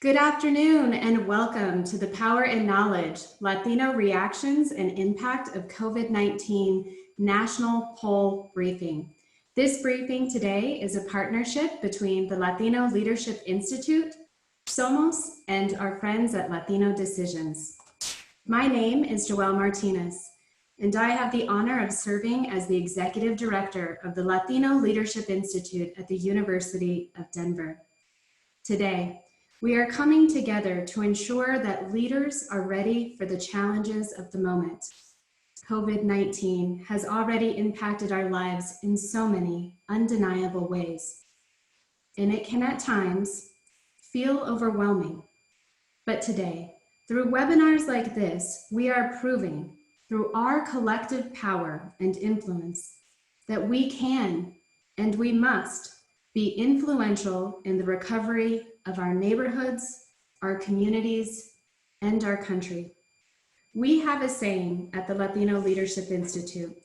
Good afternoon and welcome to the Power and Knowledge, Latino Reactions and Impact of COVID-19 National Poll Briefing. This briefing today is a partnership between the Latino Leadership Institute, Somos, and our friends at Latino Decisions. My name is Joelle Martinez, and I have the honor of serving as the Executive Director of the Latino Leadership Institute at the University of Denver. Today, we are coming together to ensure that leaders are ready for the challenges of the moment. COVID-19 has already impacted our lives in so many undeniable ways, and it can at times feel overwhelming. But today, through webinars like this, we are proving through our collective power and influence that we can and we must be influential in the recovery of our neighborhoods, our communities, and our country. We have a saying at the Latino Leadership Institute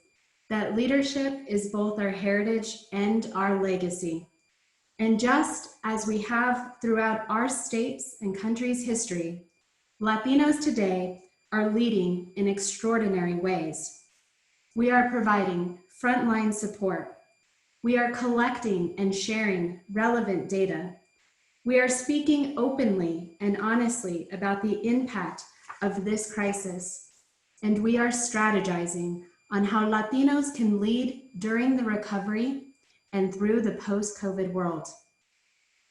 that leadership is both our heritage and our legacy. And just as we have throughout our state's and country's history, Latinos today are leading in extraordinary ways. We are providing frontline support. We are collecting and sharing relevant data. We are speaking openly and honestly about the impact of this crisis, and we are strategizing on how Latinos can lead during the recovery and through the post-COVID world.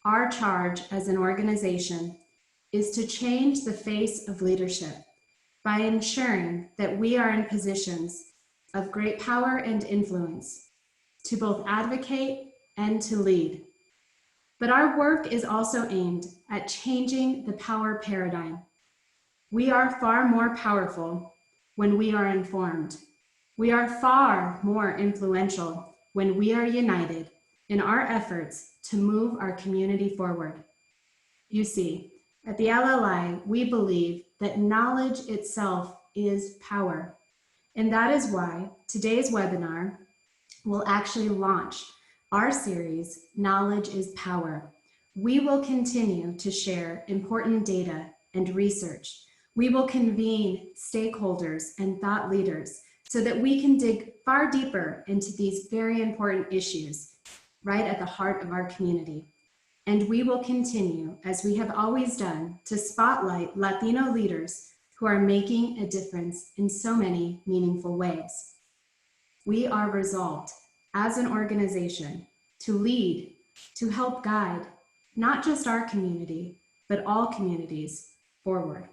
Our charge as an organization is to change the face of leadership by ensuring that we are in positions of great power and influence to both advocate and to lead. But our work is also aimed at changing the power paradigm. We are far more powerful when we are informed. We are far more influential when we are united in our efforts to move our community forward. You see, at the LLI, we believe that knowledge itself is power. And that is why today's webinar will actually launch our series, Knowledge is Power. We will continue to share important data and research. We will convene stakeholders and thought leaders so that we can dig far deeper into these very important issues right at the heart of our community. And we will continue, as we have always done, to spotlight Latino leaders who are making a difference in so many meaningful ways. We are resolved as an organization to lead, to help guide, not just our community, but all communities forward.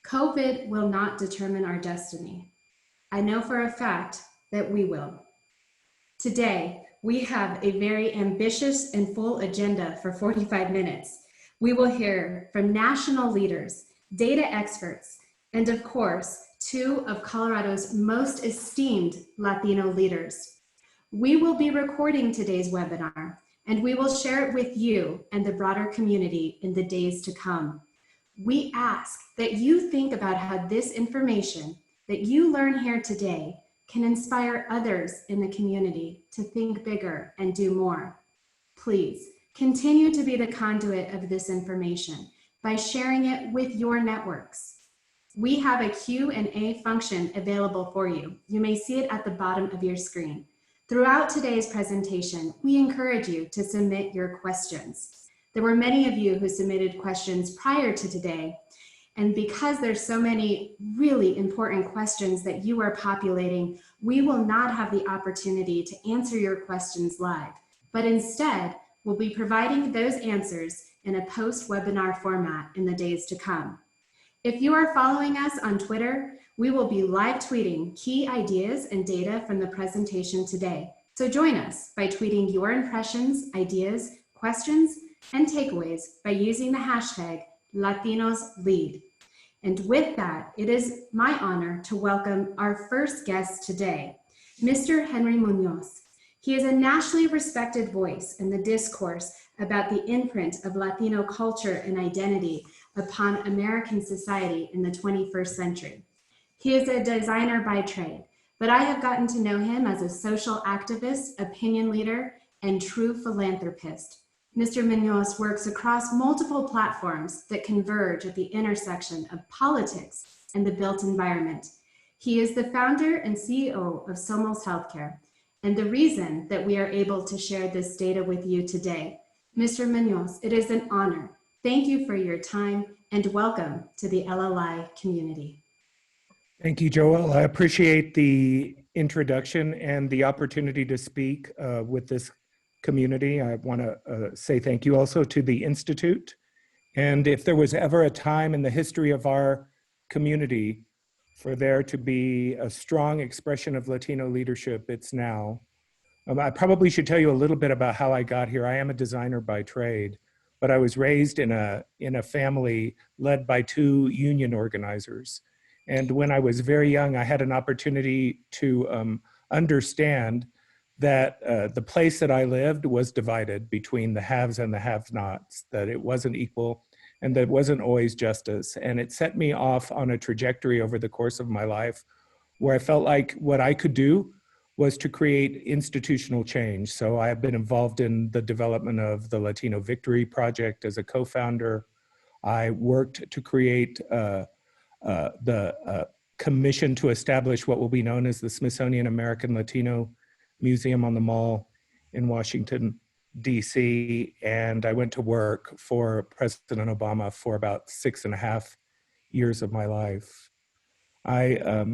COVID will not determine our destiny. I know for a fact that we will. Today, we have a very ambitious and full agenda for 45 minutes. We will hear from national leaders, data experts, and of course, two of Colorado's most esteemed Latino leaders. We will be recording today's webinar, and we will share it with you and the broader community in the days to come. We ask that you think about how this information that you learn here today can inspire others in the community to think bigger and do more. Please continue to be the conduit of this information by sharing it with your networks. We have a Q&A function available for you. You may see it at the bottom of your screen. Throughout today's presentation, we encourage you to submit your questions. There were many of you who submitted questions prior to today, and because there's so many really important questions that you are populating, we will not have the opportunity to answer your questions live, but instead, we'll be providing those answers in a post-webinar format in the days to come. If you are following us on Twitter, we will be live tweeting key ideas and data from the presentation today. So join us by tweeting your impressions, ideas, questions, and takeaways by using the hashtag LatinosLead. And with that, it is my honor to welcome our first guest today, Mr. Henry Muñoz. He is a nationally respected voice in the discourse about the imprint of Latino culture and identity upon American society in the 21st century. He is a designer by trade, but I have gotten to know him as a social activist, opinion leader, and true philanthropist. Mr. Muñoz works across multiple platforms that converge at the intersection of politics and the built environment. He is the founder and CEO of Somos Healthcare, and the reason that we are able to share this data with you today. Mr. Muñoz, it is an honor. Thank you for your time and welcome to the LLI community. Thank you, Joelle. I appreciate the introduction and the opportunity to speak with this community. I want to say thank you also to the Institute. And if there was ever a time in the history of our community for there to be a strong expression of Latino leadership, it's now. I probably should tell you a little bit about how I got here. I am a designer by trade, but I was raised in a family led by two union organizers. And when I was very young, I had an opportunity to understand that the place that I lived was divided between the haves and the have-nots, that it wasn't equal and that it wasn't always justice. And it set me off on a trajectory over the course of my life where I felt like what I could do was to create institutional change. So I have been involved in the development of the Latino Victory Project as a co-founder. I worked to create the commission to establish what will be known as the Smithsonian American Latino Museum on the Mall in Washington, DC. And I went to work for President Obama for about 6.5 years of my life. I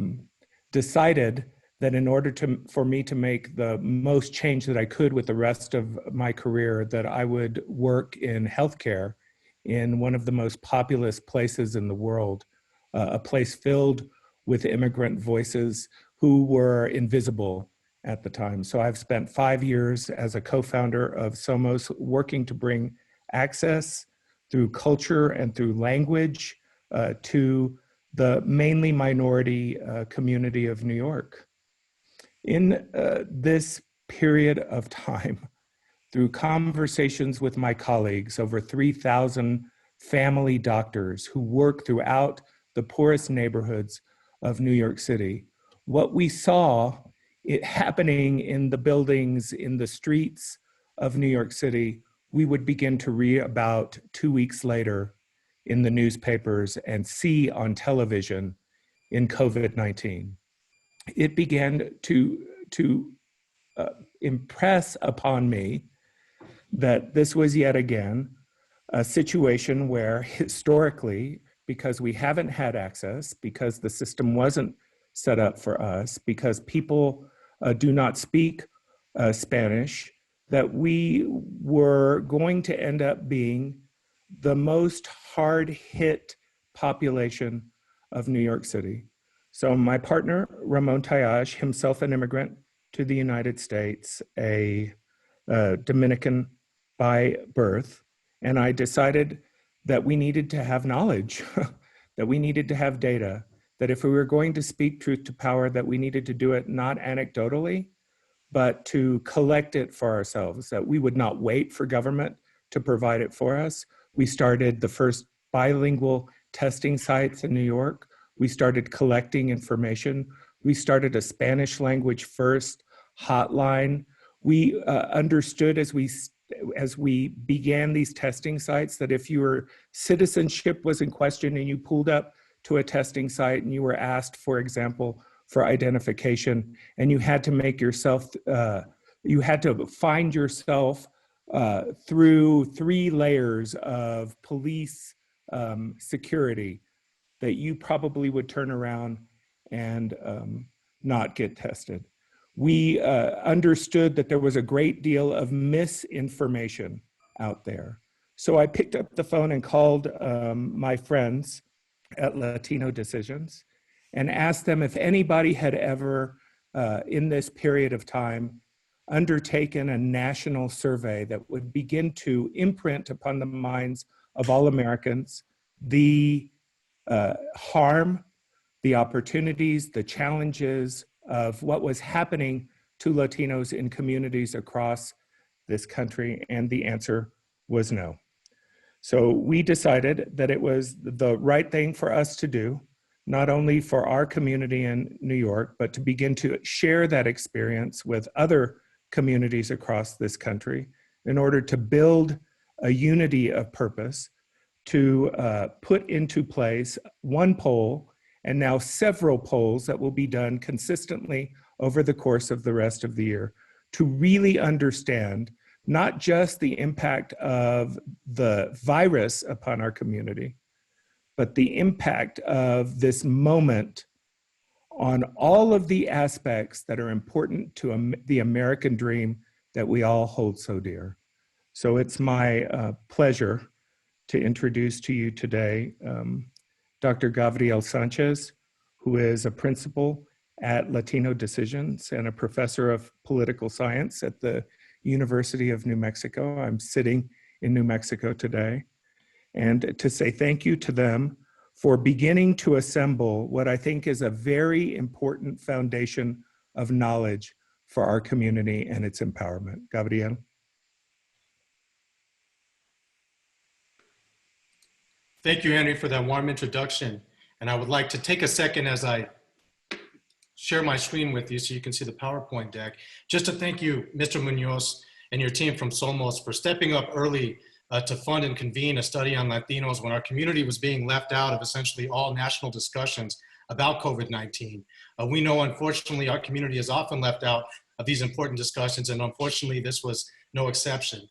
decided that in order for me to make the most change that I could with the rest of my career, that I would work in healthcare in one of the most populous places in the world, a place filled with immigrant voices who were invisible at the time. So I've spent 5 years as a co-founder of Somos, working to bring access through culture and through language to the mainly minority community of New York. In this period of time, through conversations with my colleagues, over 3,000 family doctors who work throughout the poorest neighborhoods of New York City, what we saw it happening in the buildings, in the streets of New York City, we would begin to read about 2 weeks later in the newspapers and see on television in COVID-19. It began to impress upon me that this was yet again a situation where historically, because we haven't had access, because the system wasn't set up for us, because people do not speak Spanish, that we were going to end up being the most hard-hit population of New York City. So my partner, Ramon Tayaj, himself an immigrant to the United States, a Dominican by birth, and I decided that we needed to have knowledge, that we needed to have data, that if we were going to speak truth to power, that we needed to do it not anecdotally, but to collect it for ourselves, that we would not wait for government to provide it for us. We started the first bilingual testing sites in New York. We started collecting information. We started a Spanish language first hotline. We understood as we began these testing sites that if your citizenship was in question and you pulled up to a testing site and you were asked, for example, for identification, and you had to make yourself, you had to find yourself through 3 layers of police security, that you probably would turn around and not get tested. We understood that there was a great deal of misinformation out there. So I picked up the phone and called my friends at Latino Decisions and asked them if anybody had ever, in this period of time, undertaken a national survey that would begin to imprint upon the minds of all Americans the harm, the opportunities, the challenges of what was happening to Latinos in communities across this country, and the answer was no. So we decided that it was the right thing for us to do, not only for our community in New York, but to begin to share that experience with other communities across this country in order to build a unity of purpose to put into place one poll and now several polls that will be done consistently over the course of the rest of the year to really understand not just the impact of the virus upon our community, but the impact of this moment on all of the aspects that are important to the American dream that we all hold so dear. So it's my pleasure to introduce to you today Dr. Gabriel Sanchez, who is a principal at Latino Decisions and a professor of political science at the University of New Mexico. I'm sitting in New Mexico today. And to say thank you to them for beginning to assemble what I think is a very important foundation of knowledge for our community and its empowerment. Gabriel. Thank you, Henry, for that warm introduction. And I would like to take a second as I share my screen with you so you can see the PowerPoint deck, just to thank you, Mr. Muñoz, and your team from Somos for stepping up early to fund and convene a study on Latinos when our community was being left out of essentially all national discussions about COVID-19. We know, unfortunately, our community is often left out of these important discussions, and unfortunately, this was no exception.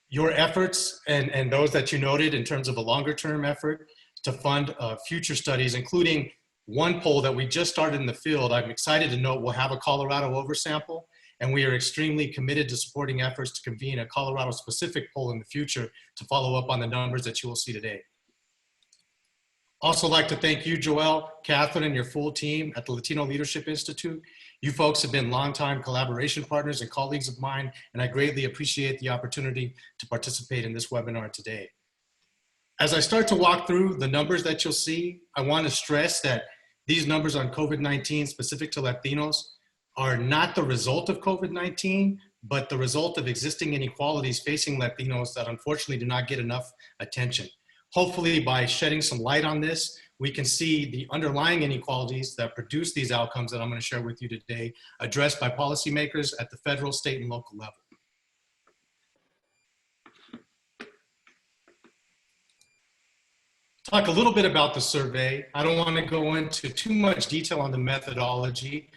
Your efforts and those that you noted in terms of a longer term effort to fund future studies, including one poll that we just started in the field, I'm excited to note we'll have a Colorado oversample, and we are extremely committed to supporting efforts to convene a Colorado specific poll in the future to follow up on the numbers that you will see today. Also like to thank you, Joelle, Katherine, and your full team at the Latino Leadership Institute. You folks have been longtime collaboration partners and colleagues of mine, and I greatly appreciate the opportunity to participate in this webinar today. As I start to walk through the numbers that you'll see, I want to stress that these numbers on COVID-19 specific to Latinos are not the result of COVID-19, but the result of existing inequalities facing Latinos that unfortunately do not get enough attention. Hopefully, by shedding some light on this, we can see the underlying inequalities that produce these outcomes that I'm going to share with you today, addressed by policymakers at the federal, state, and local level. Talk a little bit about the survey. I don't want to go into too much detail on the methodology.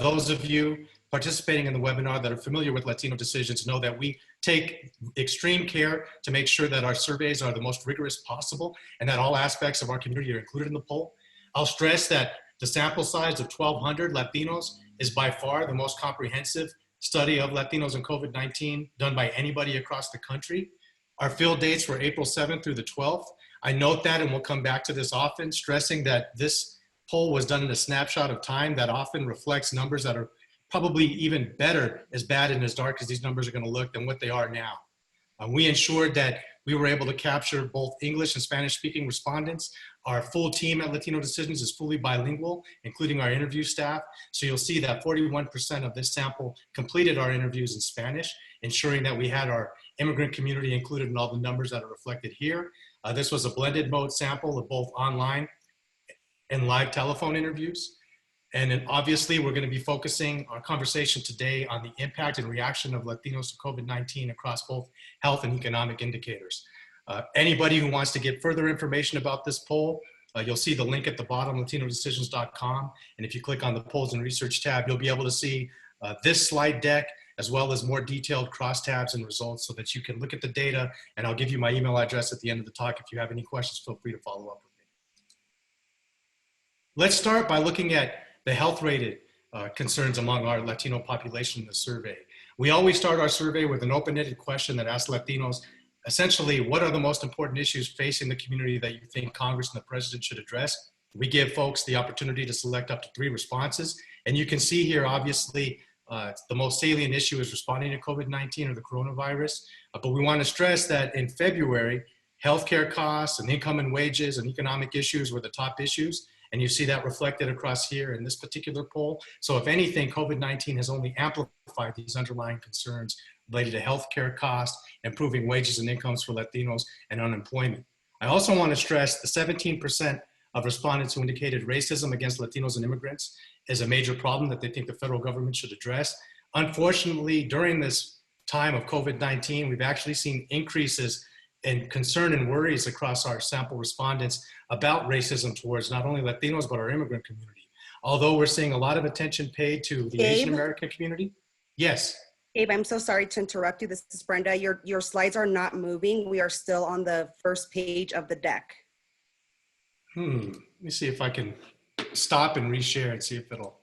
Those of you participating in the webinar that are familiar with Latino Decisions know that we take extreme care to make sure that our surveys are the most rigorous possible and that all aspects of our community are included in the poll. I'll stress that the sample size of 1,200 Latinos is by far the most comprehensive study of Latinos and COVID-19 done by anybody across the country. Our field dates were April 7th through the 12th. I note that, and we'll come back to this often, stressing that this poll was done in a snapshot of time that often reflects numbers that are probably even better, as bad and as dark as these numbers are going to look, than what they are now. We ensured that we were able to capture both English and Spanish speaking respondents. Our full team at Latino Decisions is fully bilingual, including our interview staff. So you'll see that 41% of this sample completed our interviews in Spanish, ensuring that we had our immigrant community included in all the numbers that are reflected here. This was a blended mode sample of both online and live telephone interviews. And then obviously we're going to be focusing our conversation today on the impact and reaction of Latinos to COVID-19 across both health and economic indicators. Anybody who wants to get further information about this poll, you'll see the link at the bottom, latinodecisions.com. And if you click on the polls and research tab, you'll be able to see this slide deck, as well as more detailed crosstabs and results so that you can look at the data. And I'll give you my email address at the end of the talk. If you have any questions, feel free to follow up with me. Let's start by looking at the health-rated concerns among our Latino population in the survey. We always start our survey with an open-ended question that asks Latinos, essentially, what are the most important issues facing the community that you think Congress and the President should address? We give folks the opportunity to select up to 3 responses. And you can see here, obviously, the most salient issue is responding to COVID-19 or the coronavirus. But we want to stress that in February, healthcare costs and income and wages and economic issues were the top issues. And you see that reflected across here in this particular poll. So if anything, COVID-19 has only amplified these underlying concerns related to healthcare costs, improving wages and incomes for Latinos, and unemployment. I also want to stress the 17% of respondents who indicated racism against Latinos and immigrants is a major problem that they think the federal government should address. Unfortunately, during this time of COVID-19, we've actually seen increases in concern and worries across our sample respondents about racism towards not only Latinos, but our immigrant community. Although we're seeing a lot of attention paid to the Asian American community. Yes. Abe, I'm so sorry to interrupt you. This is Brenda. Your slides are not moving. We are still on the first page of the deck. Let me see if I can stop and reshare and see if it'll.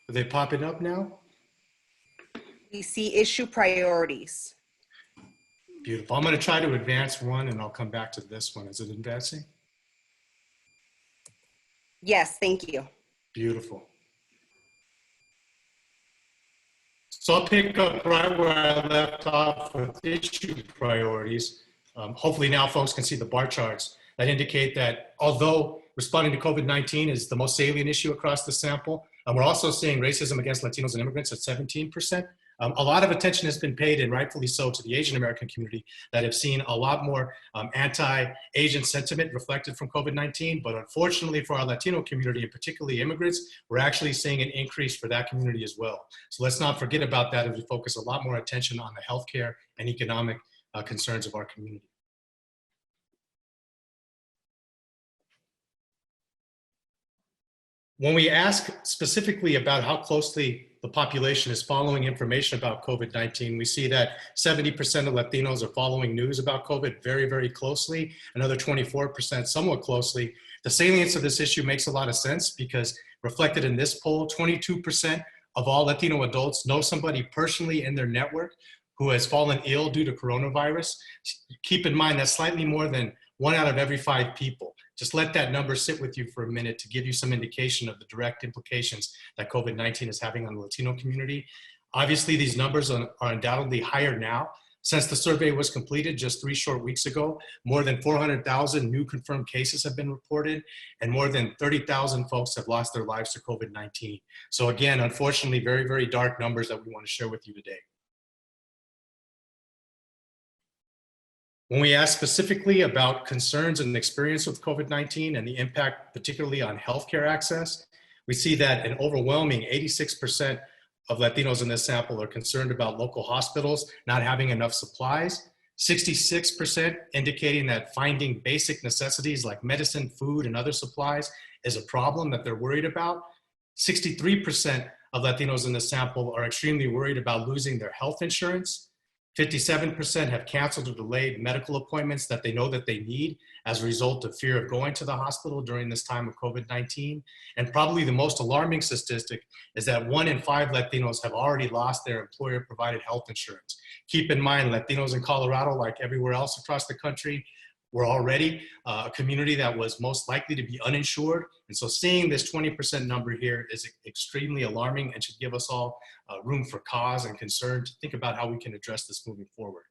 Are they popping up now? We see issue priorities. Beautiful. I'm going to try to advance one and I'll come back to this one. Is it advancing? Yes, thank you. Beautiful. So I'll pick up right where I left off with issue priorities. Hopefully now folks can see the bar charts that indicate that although responding to COVID-19 is the most salient issue across the sample, we're also seeing racism against Latinos and immigrants at 17%. A lot of attention has been paid, and rightfully so, to the Asian American community that have seen a lot more anti-Asian sentiment reflected from COVID-19. But unfortunately for our Latino community, and particularly immigrants, we're actually seeing an increase for that community as well. So let's not forget about that as we focus a lot more attention on the healthcare and economic concerns of our community. When we ask specifically about how closely the population is following information about COVID-19, we see that 70% of Latinos are following news about COVID very, very closely, another 24% somewhat closely. The salience of this issue makes a lot of sense because reflected in this poll, 22% of all Latino adults know somebody personally in their network who has fallen ill due to coronavirus. Keep in mind that's slightly more than 1 out of every 5 people. Just let that number sit with you for a minute to give you some indication of the direct implications that COVID-19 is having on the Latino community. Obviously, these numbers are undoubtedly higher now. Since the survey was completed just 3 short weeks ago, more than 400,000 new confirmed cases have been reported, and more than 30,000 folks have lost their lives to COVID-19. So again, unfortunately, very, very dark numbers that we want to share with you today. When we ask specifically about concerns and experience with COVID-19 and the impact particularly on healthcare access, we see that an overwhelming 86% of Latinos in this sample are concerned about local hospitals not having enough supplies, 66% indicating that finding basic necessities like medicine, food, and other supplies is a problem that they're worried about. 63% of Latinos in this sample are extremely worried about losing their health insurance. 57% have canceled or delayed medical appointments that they know that they need as a result of fear of going to the hospital during this time of COVID-19. And probably the most alarming statistic is that 1 in 5 Latinos have already lost their employer-provided health insurance. Keep in mind, Latinos in Colorado, like everywhere else across the country, were already a community that was most likely to be uninsured. And so seeing this 20% number here is extremely alarming and should give us all room for cause and concern to think about how we can address this moving forward.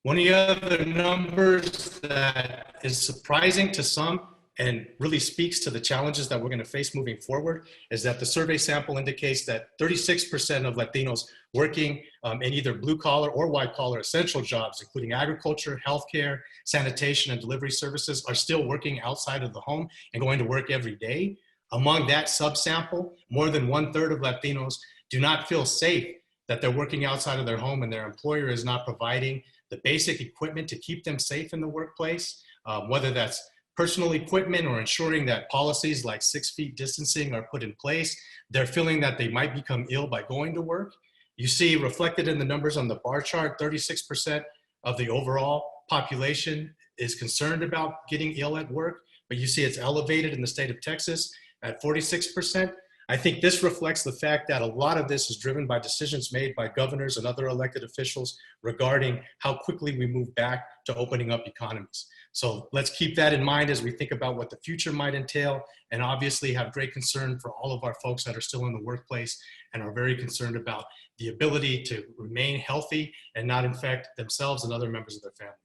One of the other numbers that is surprising to some and really speaks to the challenges that we're going to face moving forward is that the survey sample indicates that 36% of Latinos working in either blue collar or white collar essential jobs, including agriculture, healthcare, sanitation, and delivery services, are still working outside of the home and going to work every day. Among that subsample, more than 1/3 of Latinos do not feel safe that they're working outside of their home and their employer is not providing the basic equipment to keep them safe in the workplace, whether that's personal equipment or ensuring that policies like 6 feet distancing are put in place. They're feeling that they might become ill by going to work. You see reflected in the numbers on the bar chart, 36% of the overall population is concerned about getting ill at work, but you see it's elevated in the state of Texas at 46%. I think this reflects the fact that a lot of this is driven by decisions made by governors and other elected officials regarding how quickly we move back to opening up economies. So let's keep that in mind as we think about what the future might entail, and obviously have great concern for all of our folks that are still in the workplace and are very concerned about the ability to remain healthy and not infect themselves and other members of their family.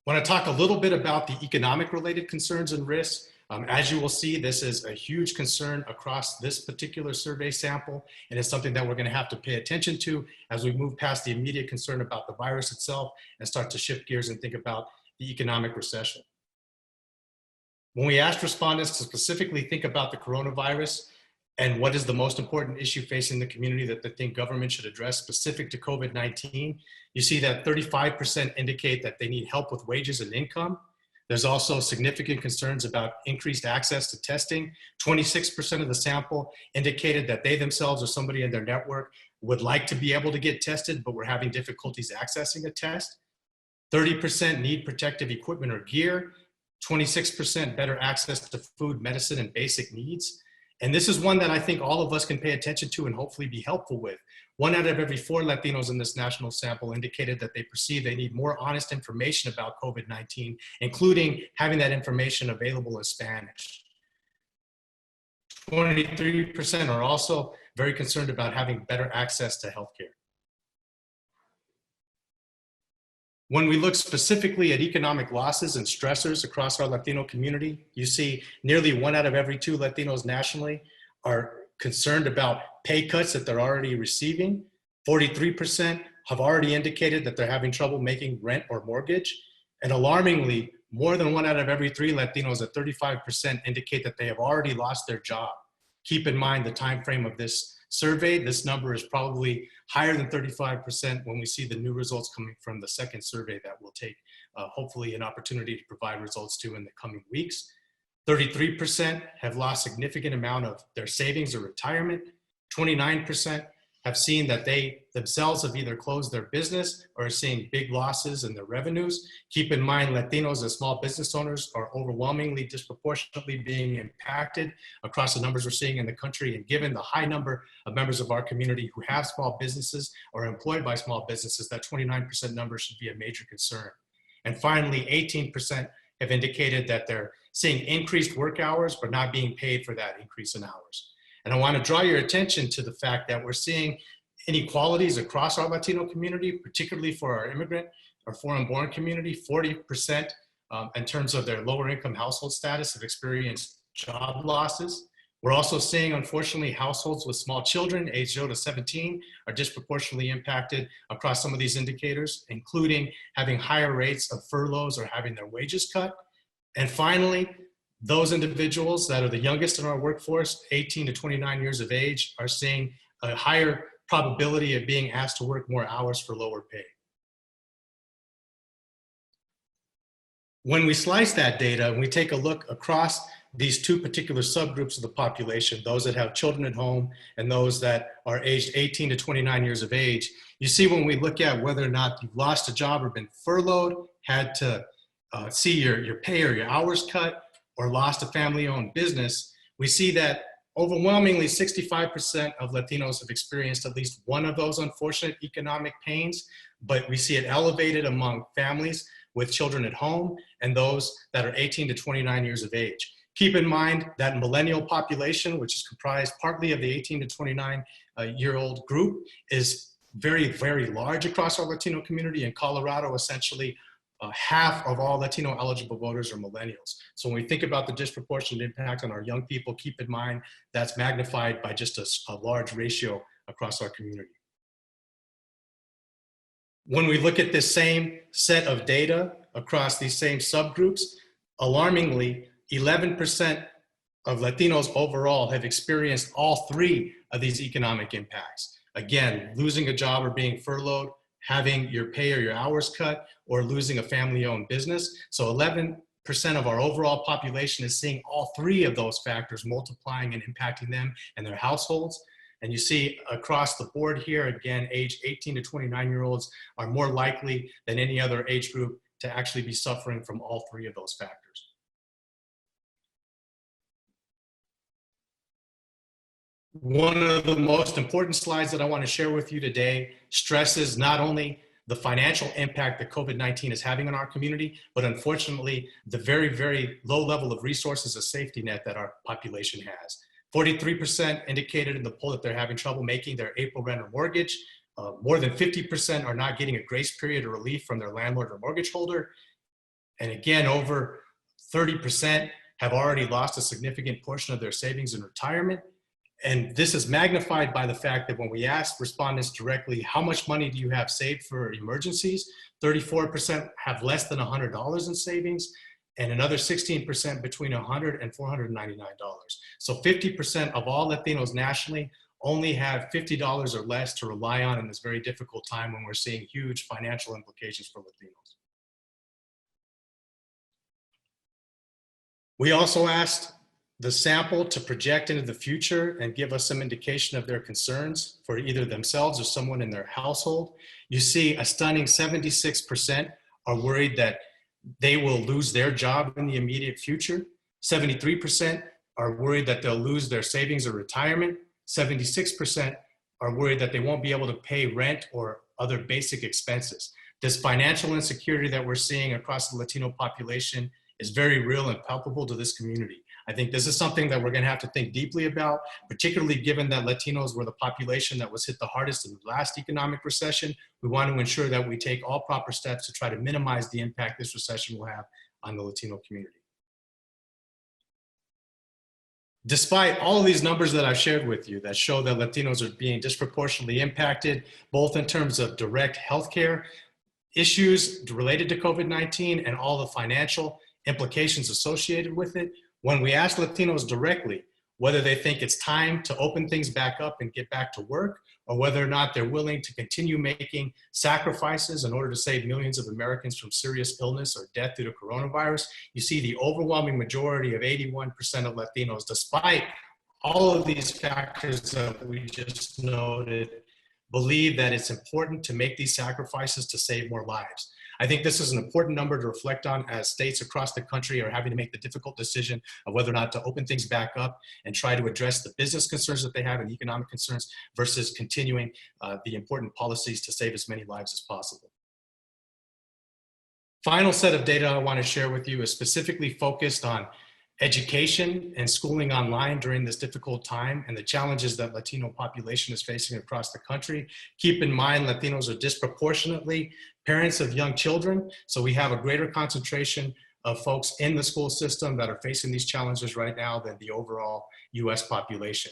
I want to talk a little bit about the economic related concerns and risks. As you will see, this is a huge concern across this particular survey sample, and it's something that we're going to have to pay attention to as we move past the immediate concern about the virus itself and start to shift gears and think about the economic recession. When we asked respondents to specifically think about the coronavirus and what is the most important issue facing the community that they think government should address specific to COVID-19, you see that 35% indicate that they need help with wages and income. There's also significant concerns about increased access to testing. 26% of the sample indicated that they themselves or somebody in their network would like to be able to get tested, but were having difficulties accessing a test. 30% need protective equipment or gear. 26% better access to food, medicine, and basic needs. And this is one that I think all of us can pay attention to and hopefully be helpful with. 1 out of every 4 Latinos in this national sample indicated that they perceive they need more honest information about COVID-19, including having that information available in Spanish. 23% are also very concerned about having better access to healthcare. When we look specifically at economic losses and stressors across our Latino community, you see nearly 1 out of every 2 Latinos nationally are concerned about pay cuts that they're already receiving. 43% have already indicated that they're having trouble making rent or mortgage. And alarmingly, more than 1 out of every 3 Latinos at 35% indicate that they have already lost their job. Keep in mind the time frame of this survey. This number is probably higher than 35% when we see the new results coming from the second survey that we'll take hopefully an opportunity to provide results to in the coming weeks. 33% have lost significant amount of their savings or retirement. 29% have seen that they themselves have either closed their business or are seeing big losses in their revenues. Keep in mind, Latinos as small business owners are overwhelmingly disproportionately being impacted across the numbers we're seeing in the country. And given the high number of members of our community who have small businesses or are employed by small businesses, that 29% number should be a major concern. And finally, 18% have indicated that they're seeing increased work hours, but not being paid for that increase in hours. And I want to draw your attention to the fact that we're seeing inequalities across our Latino community, particularly for our immigrant or foreign-born community. 40% in terms of their lower income household status have experienced job losses. We're also seeing, unfortunately, households with small children aged 0 to 17 are disproportionately impacted across some of these indicators, including having higher rates of furloughs or having their wages cut. And finally, those individuals that are the youngest in our workforce, 18 to 29 years of age, are seeing a higher probability of being asked to work more hours for lower pay. When we slice that data and we take a look across these 2 particular subgroups of the population, those that have children at home and those that are aged 18 to 29 years of age, you see when we look at whether or not you've lost a job or been furloughed, had to see your pay or your hours cut, or lost a family-owned business, we see that overwhelmingly 65% of Latinos have experienced at least one of those unfortunate economic pains, but we see it elevated among families with children at home and those that are 18 to 29 years of age. Keep in mind that millennial population, which is comprised partly of the 18 to 29-year-old group, is very, very large across our Latino community. In Colorado, essentially, half of all Latino eligible voters are millennials. So when we think about the disproportionate impact on our young people, keep in mind that's magnified by just a large ratio across our community. When we look at this same set of data across these same subgroups, alarmingly, 11% of Latinos overall have experienced all 3 of these economic impacts. Again, losing a job or being furloughed, having your pay or your hours cut, or losing a family-owned business. So 11% of our overall population is seeing all 3 of those factors multiplying and impacting them and their households. And you see across the board here, again, age 18 to 29-year-olds are more likely than any other age group to actually be suffering from all 3 of those factors. One of the most important slides that I want to share with you today stresses not only the financial impact that COVID-19 is having on our community, but unfortunately, the very, very low level of resources, a safety net that our population has. 43% indicated in the poll that they're having trouble making their April rent or mortgage. More than 50% are not getting a grace period or relief from their landlord or mortgage holder. And again, over 30% have already lost a significant portion of their savings in retirement. And this is magnified by the fact that when we asked respondents directly, how much money do you have saved for emergencies? 34% have less than $100 in savings, and another 16% between $100 and $499. So 50% of all Latinos nationally only have $50 or less to rely on in this very difficult time when we're seeing huge financial implications for Latinos. We also asked the sample to project into the future and give us some indication of their concerns for either themselves or someone in their household. You see a stunning 76% are worried that they will lose their job in the immediate future. 73% are worried that they'll lose their savings or retirement. 76% are worried that they won't be able to pay rent or other basic expenses. This financial insecurity that we're seeing across the Latino population is very real and palpable to this community. I think this is something that we're going to have to think deeply about, particularly given that Latinos were the population that was hit the hardest in the last economic recession. We want to ensure that we take all proper steps to try to minimize the impact this recession will have on the Latino community. Despite all of these numbers that I've shared with you that show that Latinos are being disproportionately impacted, both in terms of direct healthcare issues related to COVID-19 and all the financial implications associated with it, when we ask Latinos directly whether they think it's time to open things back up and get back to work, or whether or not they're willing to continue making sacrifices in order to save millions of Americans from serious illness or death due to coronavirus, you see the overwhelming majority of 81% of Latinos, despite all of these factors that we just noted, believe that it's important to make these sacrifices to save more lives. I think this is an important number to reflect on as states across the country are having to make the difficult decision of whether or not to open things back up and try to address the business concerns that they have and economic concerns versus continuing the important policies to save as many lives as possible. Final set of data I want to share with you is specifically focused on education and schooling online during this difficult time and the challenges that Latino population is facing across the country. Keep in mind, Latinos are disproportionately parents of young children, so we have a greater concentration of folks in the school system that are facing these challenges right now than the overall US population.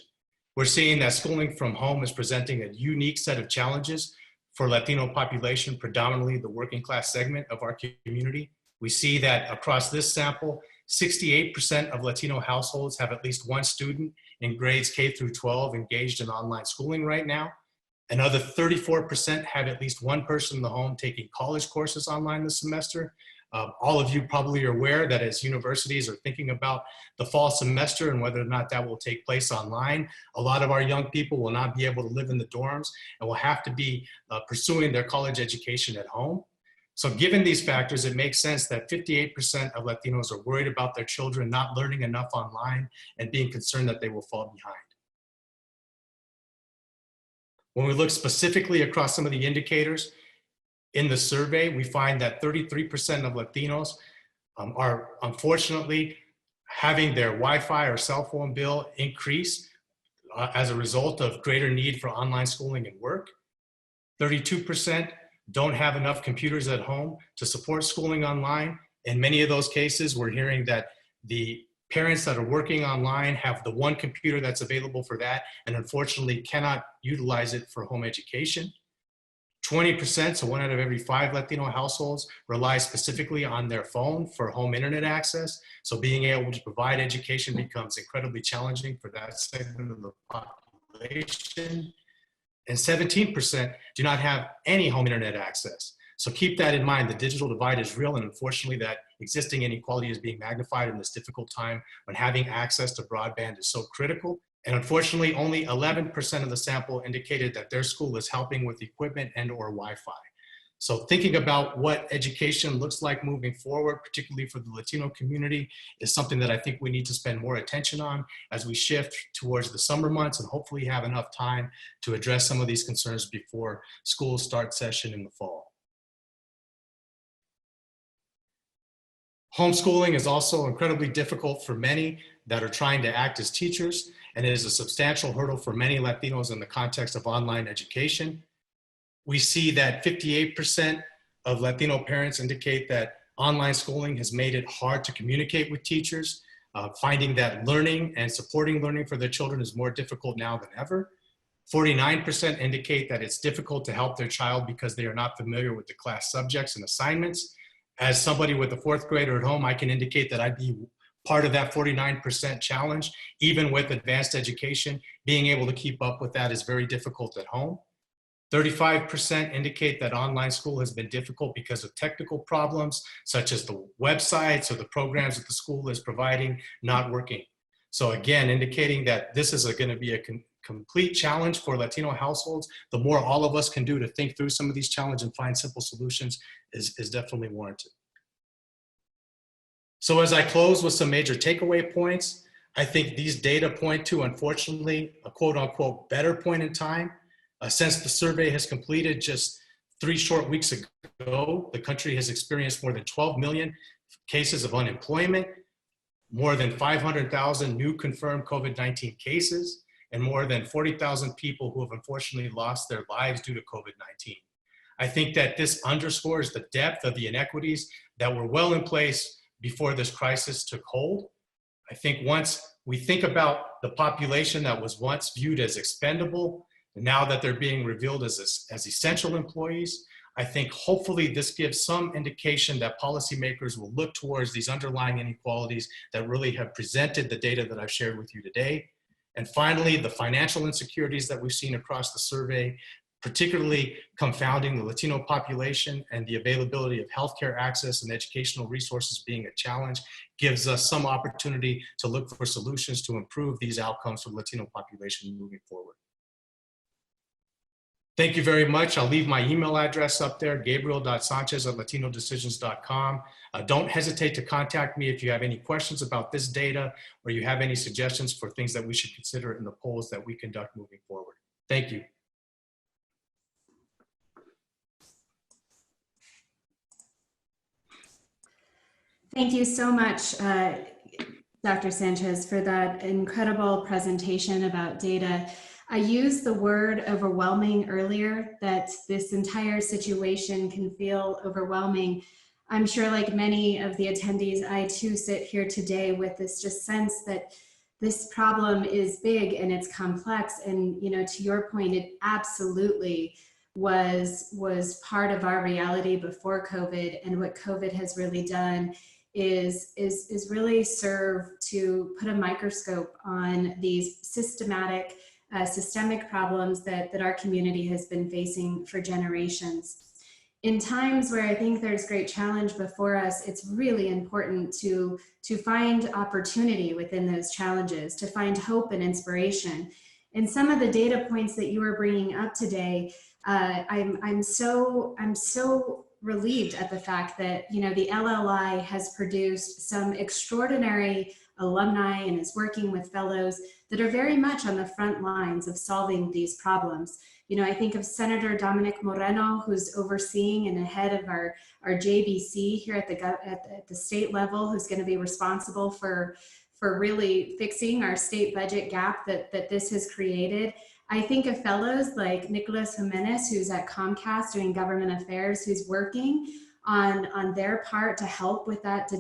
We're seeing that schooling from home is presenting a unique set of challenges for Latino population, predominantly the working class segment of our community. We see that across this sample, 68% of Latino households have at least one student in grades K through 12 engaged in online schooling right now. Another 34% have at least one person in the home taking college courses online this semester. All of you probably are aware that as universities are thinking about the fall semester and whether or not that will take place online, a lot of our young people will not be able to live in the dorms and will have to be pursuing their college education at home. So given these factors, it makes sense that 58% of Latinos are worried about their children not learning enough online and being concerned that they will fall behind. When we look specifically across some of the indicators in the survey, we find that 33% of Latinos are unfortunately having their Wi-Fi or cell phone bill increase as a result of greater need for online schooling and work. 32% don't have enough computers at home to support schooling online. In many of those cases, we're hearing that the parents that are working online have the one computer that's available for that and unfortunately cannot utilize it for home education. 20%, so 1 out of every 5 Latino households, rely specifically on their phone for home internet access. So being able to provide education becomes incredibly challenging for that segment of the population. And 17% do not have any home internet access. So keep that in mind. The digital divide is real, and unfortunately that existing inequality is being magnified in this difficult time when having access to broadband is so critical. And unfortunately, only 11% of the sample indicated that their school is helping with equipment and or Wi-Fi. So thinking about what education looks like moving forward, particularly for the Latino community, is something that I think we need to spend more attention on as we shift towards the summer months and hopefully have enough time to address some of these concerns before school start session in the fall. Homeschooling is also incredibly difficult for many that are trying to act as teachers, and it is a substantial hurdle for many Latinos in the context of online education. We see that 58% of Latino parents indicate that online schooling has made it hard to communicate with teachers. finding that learning and supporting learning for their children is more difficult now than ever. 49% indicate that it's difficult to help their child because they are not familiar with the class subjects and assignments. As somebody with a fourth grader at home, I can indicate that I'd be part of that 49% challenge. Even with advanced education, being able to keep up with that is very difficult at home. 35% indicate that online school has been difficult because of technical problems, such as the websites or the programs that the school is providing not working. So again, indicating that this is going to be a complete challenge for Latino households. The more all of us can do to think through some of these challenges and find simple solutions is definitely warranted. So as I close with some major takeaway points, I think these data point to, unfortunately, a quote unquote better point in time. Since the survey has completed just 3 short weeks ago, the country has experienced more than 12 million cases of unemployment, more than 500,000 new confirmed COVID-19 cases, and more than 40,000 people who have unfortunately lost their lives due to COVID-19. I think that this underscores the depth of the inequities that were well in place before this crisis took hold. I think once we think about the population that was once viewed as expendable, and now that they're being revealed as essential employees, I think hopefully this gives some indication that policymakers will look towards these underlying inequalities that really have presented the data that I've shared with you today. And finally, the financial insecurities that we've seen across the survey, particularly confounding the Latino population and the availability of healthcare access and educational resources being a challenge, gives us some opportunity to look for solutions to improve these outcomes for the Latino population moving forward. Thank you very much. I'll leave my email address up there, gabriel.sanchez@latinodecisions.com. Don't hesitate to contact me if you have any questions about this data or you have any suggestions for things that we should consider in the polls that we conduct moving forward. Thank you. Thank you so much, Dr. Sanchez, for that incredible presentation about data. I used the word overwhelming earlier, that this entire situation can feel overwhelming. I'm sure like many of the attendees, I too sit here today with this just sense that this problem is big and it's complex. And, you know, to your point, it absolutely was part of our reality before COVID. And what COVID has really done is really serve to put a microscope on these systemic problems that our community has been facing for generations. In times where I think there's great challenge before us, it's really important to find opportunity within those challenges, to find hope and inspiration. And some of the data points that you were bringing up today, I'm so relieved at the fact that, you know, the LLI has produced some extraordinary alumni and is working with fellows that are very much on the front lines of solving these problems. You know, I think of Senator Dominic Moreno, who's overseeing and ahead of our JBC here at the state level, who's going to be responsible for really fixing our state budget gap that this has created. I think of fellows like Nicholas Jimenez, who's at Comcast doing government affairs, who's working on their part to help with that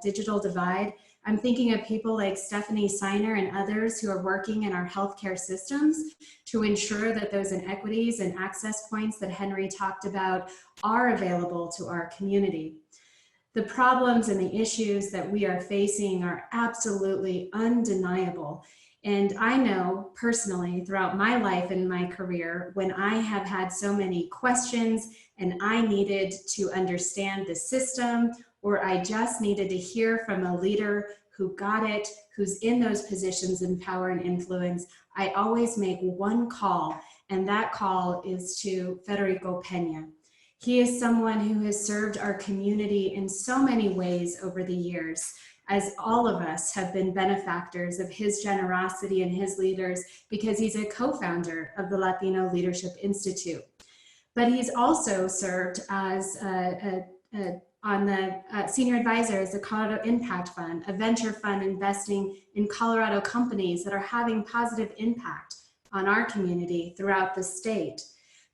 digital divide. I'm thinking of people like Stephanie Seiner and others who are working in our healthcare systems to ensure that those inequities and access points that Henry talked about are available to our community. The problems and the issues that we are facing are absolutely undeniable. And I know personally throughout my life and my career, when I have had so many questions and I needed to understand the system, or I just needed to hear from a leader who got it, who's in those positions in power and influence, I always make one call, and that call is to Federico Peña. He is someone who has served our community in so many ways over the years, as all of us have been benefactors of his generosity and his leaders, because he's a co-founder of the Latino Leadership Institute. But he's also served as on the senior advisor as the Colorado Impact Fund, a venture fund investing in Colorado companies that are having positive impact on our community throughout the state.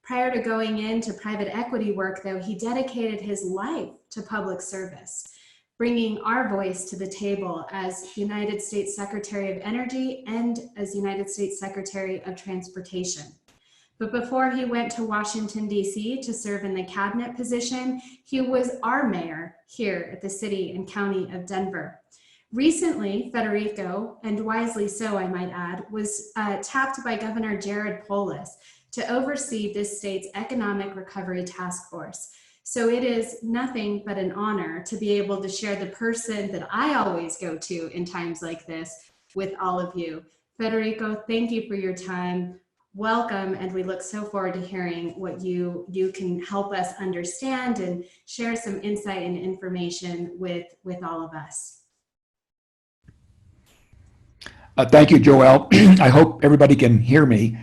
Prior to going into private equity work, though, he dedicated his life to public service. bringing our voice to the table as United States Secretary of Energy and as United States Secretary of Transportation. But before he went to Washington, D.C. to serve in the cabinet position, he was our mayor here at the city and county of Denver. Recently, Federico, and wisely so I might add, was tapped by Governor Jared Polis to oversee this state's economic recovery task force. So it is nothing but an honor to be able to share the person that I always go to in times like this with all of you. Federico, thank you for your time. Welcome, and we look so forward to hearing what you can help us understand and share some insight and information with all of us. Thank you, Joelle. I hope everybody can hear me.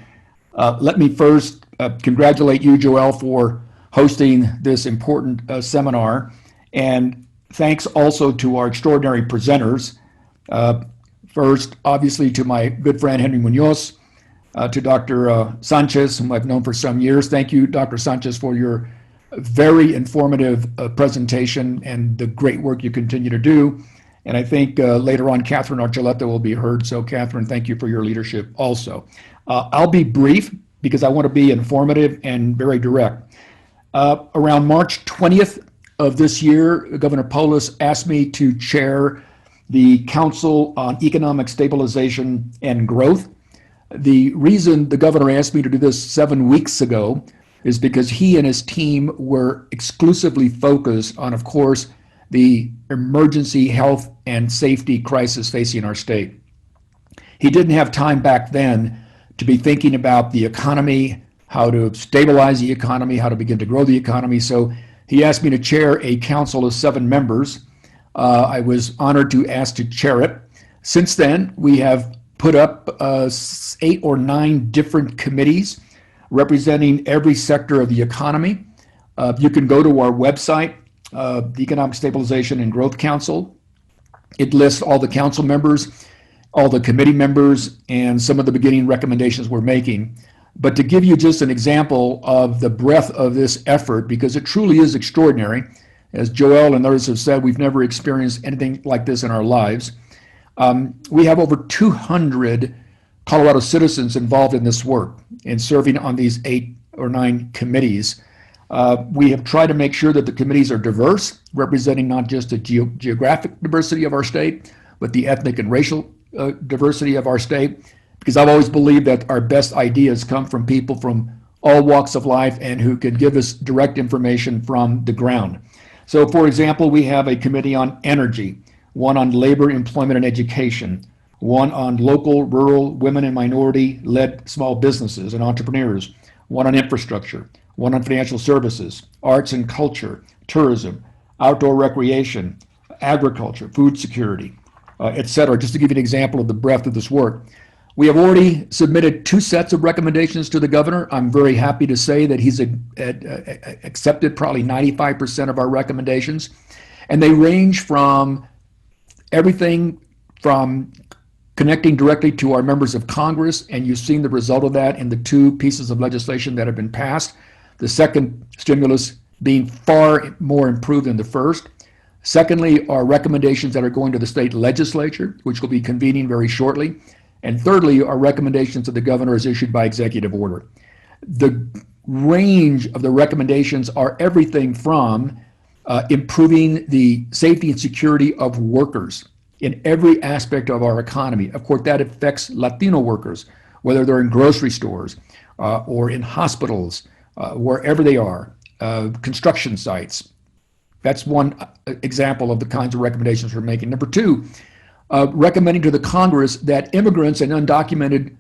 Let me first congratulate you, Joelle, for hosting this important seminar. And thanks also to our extraordinary presenters. First, obviously, to my good friend, Henry Muñoz, to Dr. Sanchez, whom I've known for some years. Thank you, Dr. Sanchez, for your very informative presentation and the great work you continue to do. And I think later on, Katherine Archuleta will be heard. So Katherine, thank you for your leadership also. I'll be brief because I want to be informative and very direct. Around March 20th of this year, Governor Polis asked me to chair the Council on Economic Stabilization and Growth. The reason the governor asked me to do this 7 weeks ago is because he and his team were exclusively focused on, of course, the emergency health and safety crisis facing our state. He didn't have time back then to be thinking about the economy, how to stabilize the economy, how to begin to grow the economy. So he asked me to chair a council of 7 members. I was honored to ask to chair it. Since then, we have put up 8 or 9 different committees representing every sector of the economy. You can go to our website, the Economic Stabilization and Growth Council. It lists all the council members, all the committee members, and some of the beginning recommendations we're making. But to give you just an example of the breadth of this effort, because it truly is extraordinary, as Joelle and others have said, we've never experienced anything like this in our lives. We have over 200 Colorado citizens involved in this work and serving on these 8 or 9 committees. We have tried to make sure that the committees are diverse, representing not just the geographic diversity of our state, but the ethnic and racial diversity of our state, because I've always believed that our best ideas come from people from all walks of life and who can give us direct information from the ground. So, for example, we have a committee on energy, one on labor, employment, and education, one on local, rural, women and minority-led small businesses and entrepreneurs, one on infrastructure, one on financial services, arts and culture, tourism, outdoor recreation, agriculture, food security, et cetera, just to give you an example of the breadth of this work. We have already submitted 2 sets of recommendations to the governor. I'm very happy to say that he's accepted probably 95% of our recommendations. And they range from everything from connecting directly to our members of Congress, and you've seen the result of that in the 2 pieces of legislation that have been passed. The second stimulus being far more improved than the first. Secondly, our recommendations that are going to the state legislature, which will be convening very shortly. And thirdly, our recommendations that the governor has issued by executive order. The range of the recommendations are everything from improving the safety and security of workers in every aspect of our economy. Of course, that affects Latino workers, whether they're in grocery stores or in hospitals, wherever they are, construction sites. That's one example of the kinds of recommendations we're making. Number 2, recommending to the Congress that immigrants and undocumented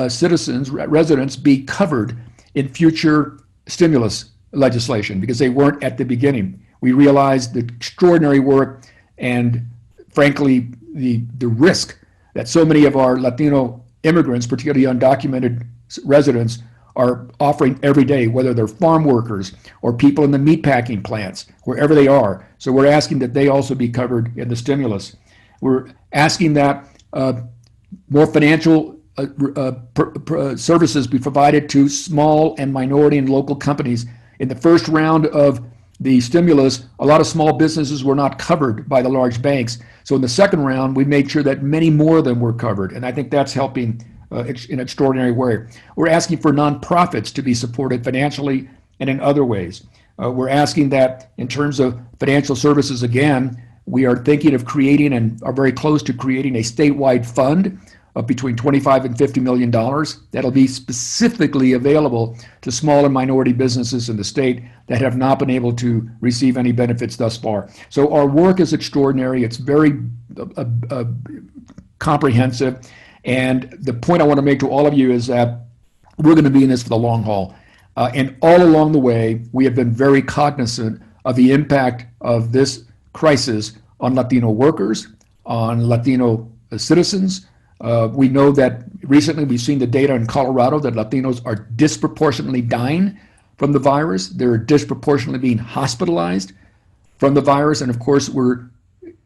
citizens, residents, be covered in future stimulus legislation because they weren't at the beginning. We realized the extraordinary work and, frankly, the risk that so many of our Latino immigrants, particularly undocumented residents, are offering every day, whether they're farm workers or people in the meatpacking plants, wherever they are. So we're asking that they also be covered in the stimulus. We're asking that more financial services be provided to small and minority and local companies. In the first round of the stimulus, a lot of small businesses were not covered by the large banks. So in the second round, we made sure that many more of them were covered. And I think that's helping in an extraordinary way. We're asking for nonprofits to be supported financially and in other ways. We're asking that in terms of financial services, again, we are thinking of creating and are very close to creating a statewide fund of between $25 and $50 million that'll be specifically available to small and minority businesses in the state that have not been able to receive any benefits thus far. So our work is extraordinary. It's very comprehensive. And the point I want to make to all of you is that we're going to be in this for the long haul. And all along the way, we have been very cognizant of the impact of this crisis on Latino workers, on Latino citizens. We know that recently we've seen the data in Colorado that Latinos are disproportionately dying from the virus. They're disproportionately being hospitalized from the virus. And of course, we're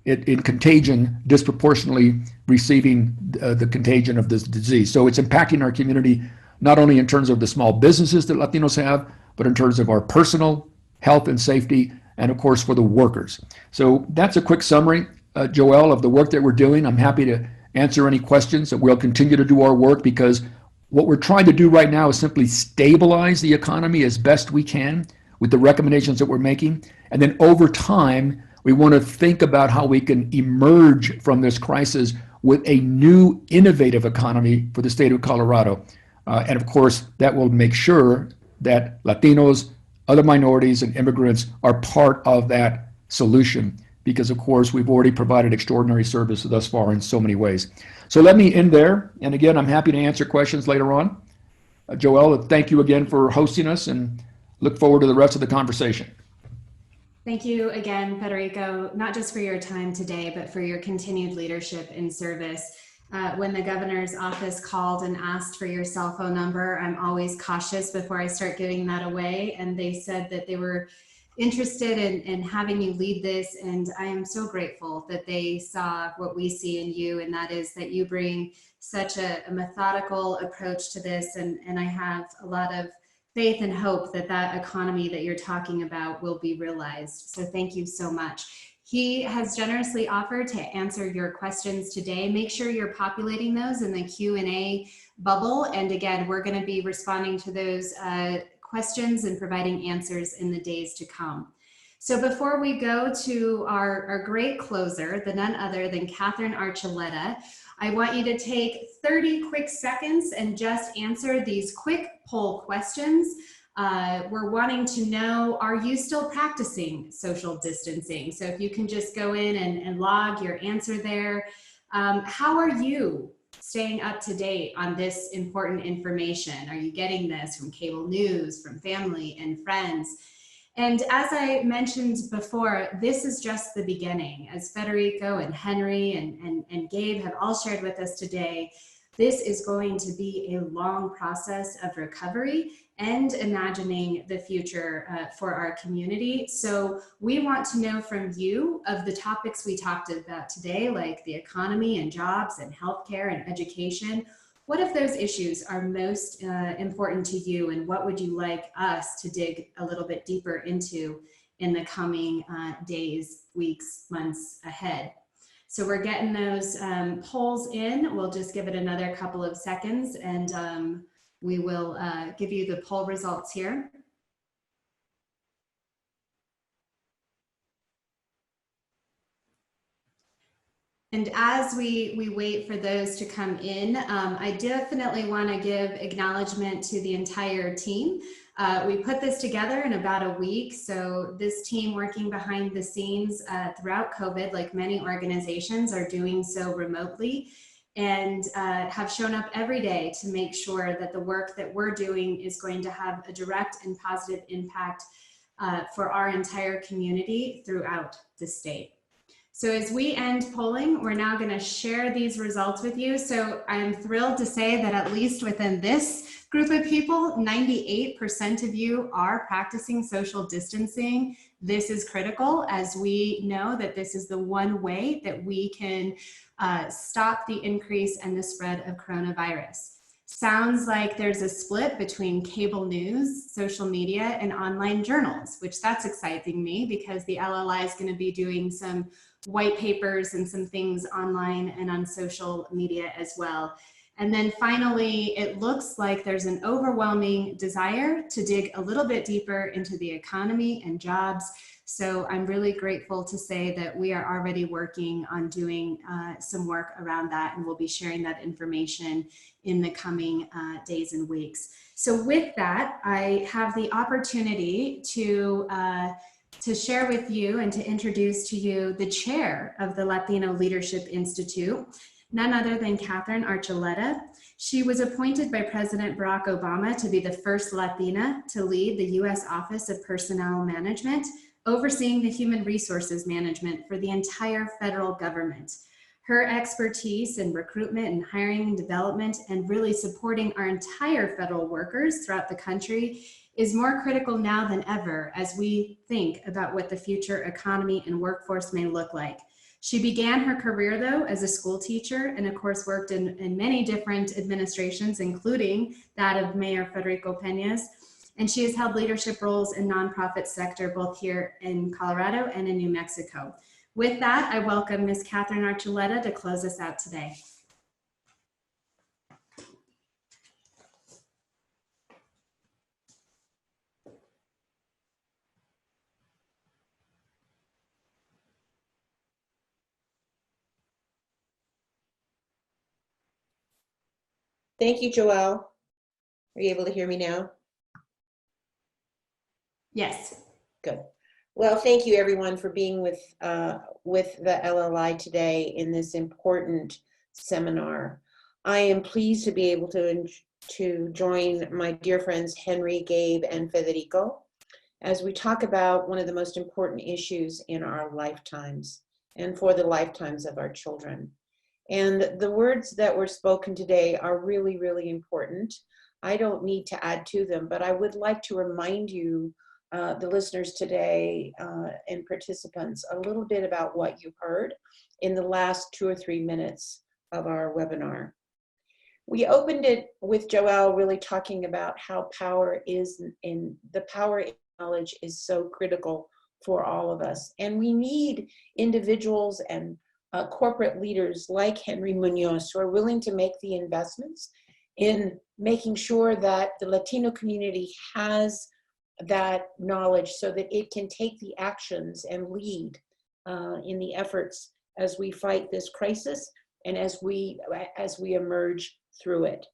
in contagion, disproportionately receiving the contagion of this disease. So it's impacting our community, not only in terms of the small businesses that Latinos have, but in terms of our personal health and safety, and of course for the workers. So that's a quick summary, Joelle, of the work that we're doing. I'm happy to answer any questions, and we'll continue to do our work, because what we're trying to do right now is simply stabilize the economy as best we can with the recommendations that we're making. And then over time, we want to think about how we can emerge from this crisis with a new innovative economy for the state of Colorado. And of course, that will make sure that Latinos, other minorities, and immigrants are part of that solution, because of course, we've already provided extraordinary service thus far in so many ways. So let me end there. And again, I'm happy to answer questions later on. Joelle, thank you again for hosting us, and look forward to the rest of the conversation. Thank you again, Federico, not just for your time today, but for your continued leadership and service. When the governor's office called and asked for your cell phone number, I'm always cautious before I start giving that away. And they said that they were interested in having you lead this. And I am so grateful that they saw what we see in you, and that is that you bring such a methodical approach to this. And I have a lot of faith and hope that that economy that you're talking about will be realized. So thank you so much. He has generously offered to answer your questions today. Make sure you're populating those in the Q&A bubble. And again, we're going to be responding to those questions and providing answers in the days to come. So before we go to our great closer, the none other than Katherine Archuleta, I want you to take 30 quick seconds and just answer these quick poll questions. We're wanting to know, are you still practicing social distancing? So if you can just go in and log your answer there. How are you staying up to date on this important information? Are you getting this from cable news, from family and friends? And as I mentioned before, this is just the beginning. As Federico and Henry and Gabe have all shared with us today, this is going to be a long process of recovery and imagining the future for our community. So we want to know from you of the topics we talked about today, like the economy and jobs and healthcare and education. What of those issues are most important to you, and what would you like us to dig a little bit deeper into in the coming days, weeks, months ahead? So we're getting those polls in. We'll just give it another couple of seconds, and we will give you the poll results here. And as we wait for those to come in, I definitely want to give acknowledgement to the entire team. We put this together in about a week. So this team working behind the scenes throughout COVID, like many organizations, are doing so remotely, and have shown up every day to make sure that the work that we're doing is going to have a direct and positive impact for our entire community throughout the state. So as we end polling, we're now going to share these results with you. So I'm thrilled to say that at least within this group of people, 98% of you are practicing social distancing. This is critical, as we know that this is the one way that we can stop the increase and the spread of coronavirus. Sounds like there's a split between cable news, social media, and online journals, which that's exciting me because the LLI is going to be doing some white papers and some things online and on social media as well. And then finally, it looks like there's an overwhelming desire to dig a little bit deeper into the economy and jobs. So I'm really grateful to say that we are already working on doing some work around that, and we'll be sharing that information in the coming days and weeks. So with that, I have the opportunity to share with you and to introduce to you the chair of the Latino Leadership Institute, none other than Katherine Archuleta. She was appointed by President Barack Obama to be the first Latina to lead the U.S. Office of Personnel Management, overseeing the human resources management for the entire federal government. Her expertise in recruitment and hiring and development and really supporting our entire federal workers throughout the country is more critical now than ever as we think about what the future economy and workforce may look like. She began her career, though, as a school teacher and, of course, worked in many different administrations, including that of Mayor Federico Peña's. And she has held leadership roles in nonprofit sector, both here in Colorado and in New Mexico. With that, I welcome Ms. Katherine Archuleta to close us out today. Thank you, Joelle. Are you able to hear me now? Yes. Good. Well, thank you everyone for being with the LLI today in this important seminar. I am pleased to be able to join my dear friends Henry, Gabe, and Federico as we talk about one of the most important issues in our lifetimes and for the lifetimes of our children. And the words that were spoken today are really, really important. I don't need to add to them, but I would like to remind you, the listeners today and participants, a little bit about what you heard in the last 2 or 3 minutes of our webinar. We opened it with Joelle really talking about how power is the power in knowledge is so critical for all of us. And we need individuals and corporate leaders like Henry Muñoz who are willing to make the investments in making sure that the Latino community has that knowledge so that it can take the actions and lead in the efforts as we fight this crisis and as we emerge through it.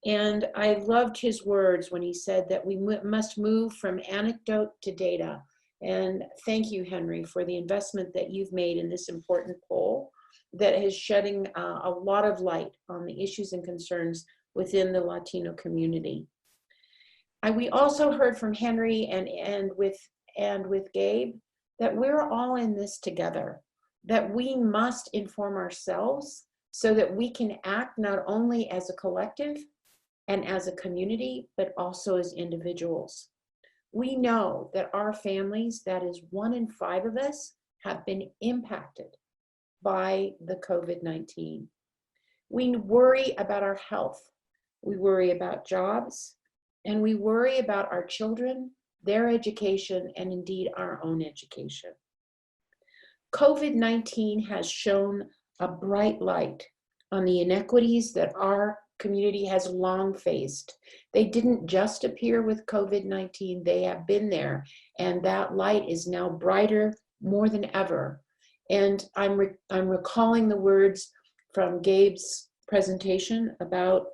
And I loved his words when he said that we must move from anecdote to data. And thank you, Henry, for the investment that you've made in this important poll that is shedding a lot of light on the issues and concerns within the Latino community. We also heard from Henry and with Gabe that we're all in this together, that we must inform ourselves so that we can act not only as a collective and as a community, but also as individuals. We know that our families, that is 1 in 5 of us, have been impacted by the COVID-19. We worry about our health. We worry about jobs, and we worry about our children, their education, and indeed our own education. COVID-19 has shone a bright light on the inequities that our community has long faced. They didn't just appear with COVID-19, they have been there, and that light is now brighter more than ever. And I'm recalling the words from Gabe's presentation about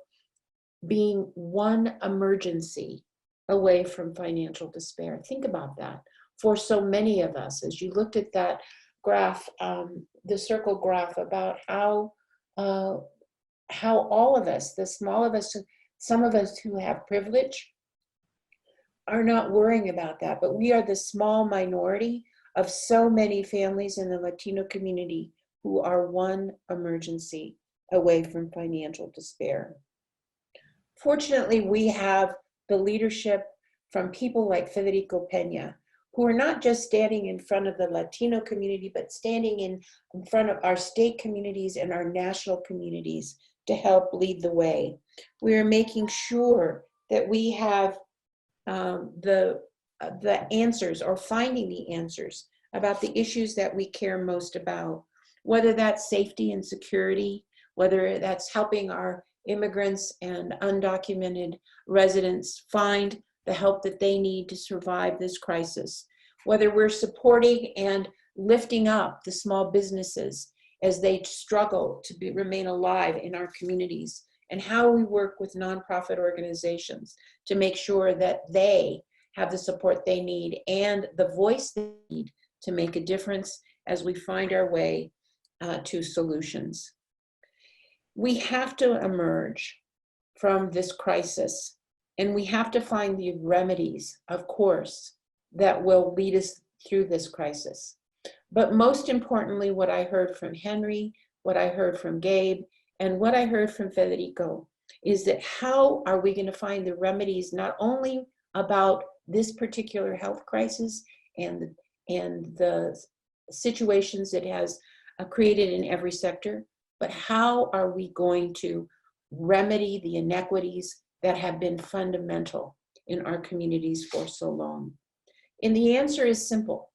being one emergency away from financial despair. Think about that. For so many of us, as you looked at that graph, the circle graph about how all of us, the small of us, some of us who have privilege, are not worrying about that, but we are the small minority of so many families in the Latino community who are one emergency away from financial despair. Fortunately, we have the leadership from people like Federico Peña, who are not just standing in front of the Latino community, but standing in front of our state communities and our national communities to help lead the way. We are making sure that we have the answers, or finding the answers about the issues that we care most about, whether that's safety and security, whether that's helping our immigrants and undocumented residents find the help that they need to survive this crisis, whether we're supporting and lifting up the small businesses as they struggle to remain alive in our communities, and how we work with nonprofit organizations to make sure that they have the support they need and the voice they need to make a difference as we find our way to solutions. We have to emerge from this crisis, and we have to find the remedies, of course, that will lead us through this crisis. But most importantly, what I heard from Henry, what I heard from Gabe, and what I heard from Federico is that how are we going to find the remedies, not only about this particular health crisis and the situations it has created in every sector, but how are we going to remedy the inequities that have been fundamental in our communities for so long? And the answer is simple.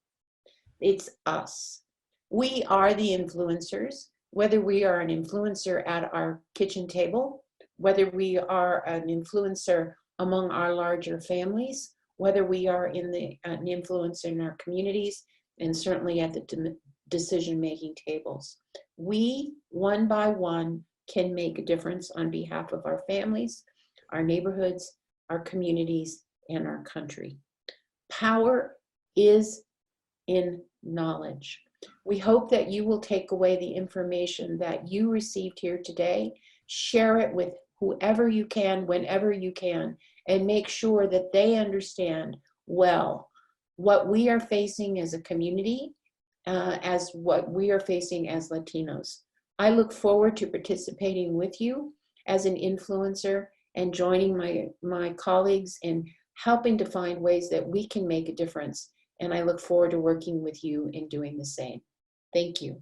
It's us. We are the influencers, whether we are an influencer at our kitchen table, whether we are an influencer among our larger families, whether we are an influencer in our communities, and certainly at the decision-making tables. We, one by one, can make a difference on behalf of our families, our neighborhoods, our communities, and our country. Power is in knowledge. We hope that you will take away the information that you received here today, share it with whoever you can, whenever you can, and make sure that they understand well what we are facing as a community, as what we are facing as Latinos. I look forward to participating with you as an influencer and joining my colleagues in helping to find ways that we can make a difference. And I look forward to working with you in doing the same. Thank you.